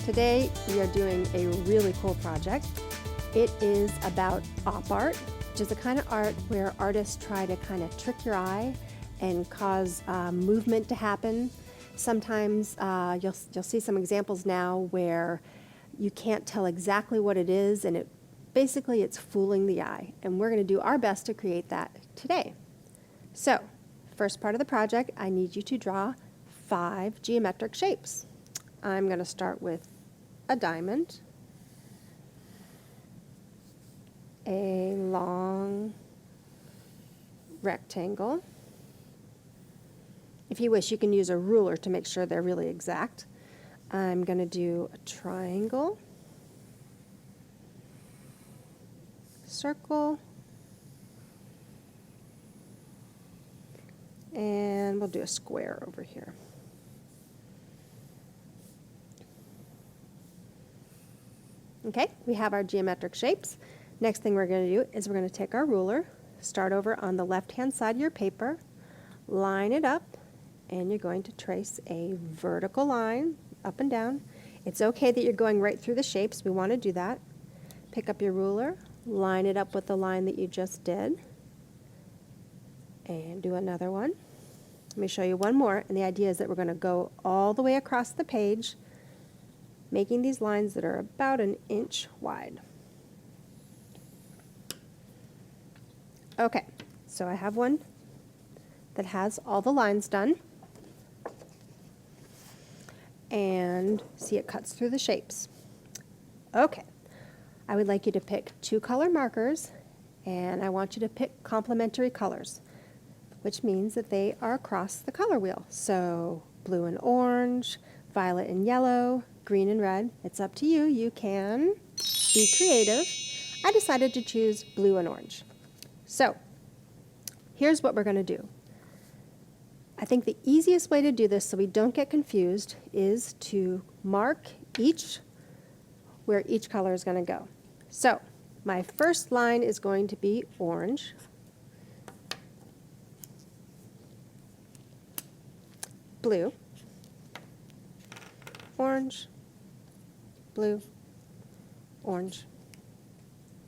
Today we are doing a really cool project. It is about op art, which is the kind of art where artists try to kind of trick your eye and cause movement to happen. Sometimes you'll see some examples now where you can't tell exactly what it is, and basically it's fooling the eye. And we're going to do our best to create that today. So, first part of the project, I need you to draw 5 geometric shapes. I'm going to start with a diamond, a long rectangle. If you wish, you can use a ruler to make sure they're really exact. I'm going to do a triangle, circle, and we'll do a square over here. Okay, we have our geometric shapes. Next thing we're going to do is we're going to take our ruler, start over on the left-hand side of your paper, line it up, and you're going to trace a vertical line up and down. It's okay that you're going right through the shapes. We want to do that. Pick up your ruler, line it up with the line that you just did, and do another one. Let me show you one more, and the idea is that we're going to go all the way across the page, making these lines that are about an inch wide. Okay, so I have one that has all the lines done. And see, it cuts through the shapes. Okay, I would like you to pick 2 color markers, and I want you to pick complementary colors, which means that they are across the color wheel. So blue and orange, violet and yellow, green and red. It's up to you. You can be creative. I decided to choose blue and orange. So here's what we're going to do. I think the easiest way to do this so we don't get confused is to mark where each color is going to go. So my first line is going to be orange, blue, orange, blue, orange,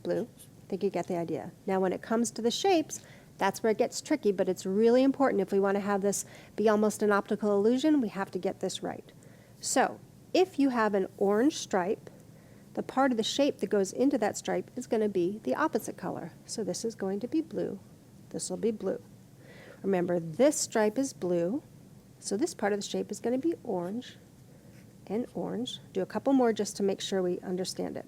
blue. I think you get the idea. Now when it comes to the shapes, that's where it gets tricky, but it's really important. If we want to have this be almost an optical illusion, we have to get this right. So if you have an orange stripe, the part of the shape that goes into that stripe is going to be the opposite color. So this is going to be blue. This will be blue. Remember, this stripe is blue, so this part of the shape is going to be orange and orange. Do a couple more just to make sure we understand it.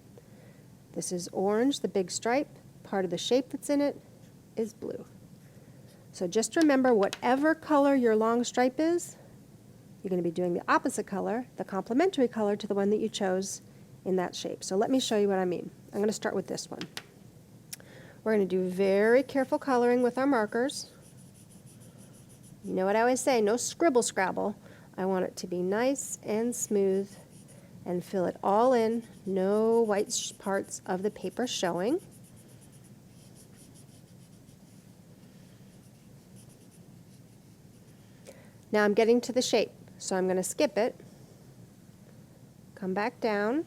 This is orange, the big stripe. Part of the shape that's in it is blue. So just remember, whatever color your long stripe is, you're going to be doing the opposite color, the complementary color to the one that you chose in that shape. So let me show you what I mean. I'm going to start with this one. We're going to do very careful coloring with our markers. You know what I always say, no scribble scrabble. I want it to be nice and smooth and fill it all in, no white parts of the paper showing. Now I'm getting to the shape, so I'm going to skip it, come back down,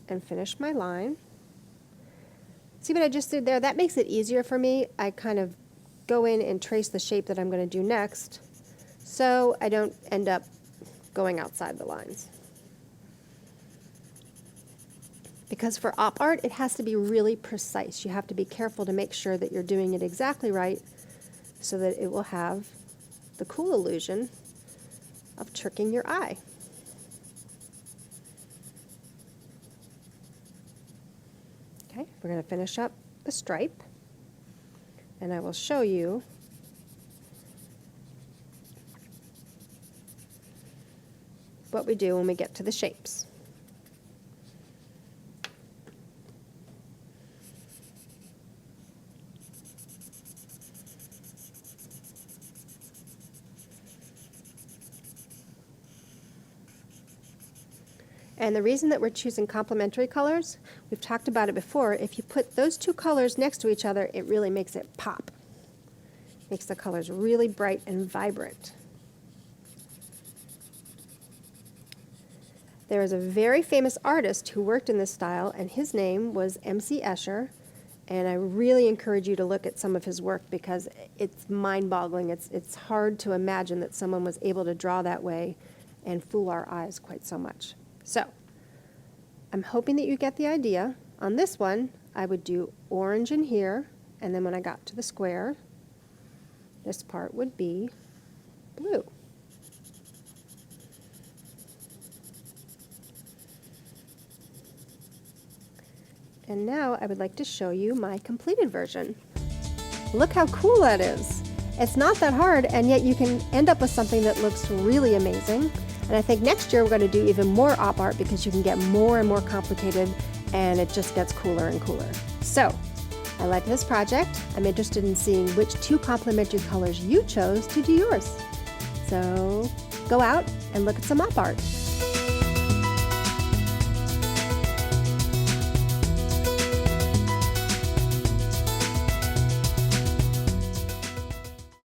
and finish my line. See what I just did there? That makes it easier for me. I kind of go in and trace the shape that I'm going to do next, so I don't end up going outside the lines. Because for op art, it has to be really precise. You have to be careful to make sure that you're doing it exactly right so that it will have the cool illusion of tricking your eye. Okay, we're going to finish up the stripe, and I will show you what we do when we get to the shapes. And the reason that we're choosing complementary colors, we've talked about it before, if you put those 2 colors next to each other, it really makes it pop. Makes the colors really bright and vibrant. There is a very famous artist who worked in this style, and his name was M.C. Escher. And I really encourage you to look at some of his work because it's mind-boggling. It's hard to imagine that someone was able to draw that way and fool our eyes quite so much. So I'm hoping that you get the idea. On this one, I would do orange in here, and then when I got to the square, this part would be blue. And now I would like to show you my completed version. Look how cool that is. It's not that hard, and yet you can end up with something that looks really amazing. And I think next year we're going to do even more op art because you can get more and more complicated, and it just gets cooler and cooler. So I like this project. I'm interested in seeing which 2 complementary colors you chose to do yours. So go out and look at some op art.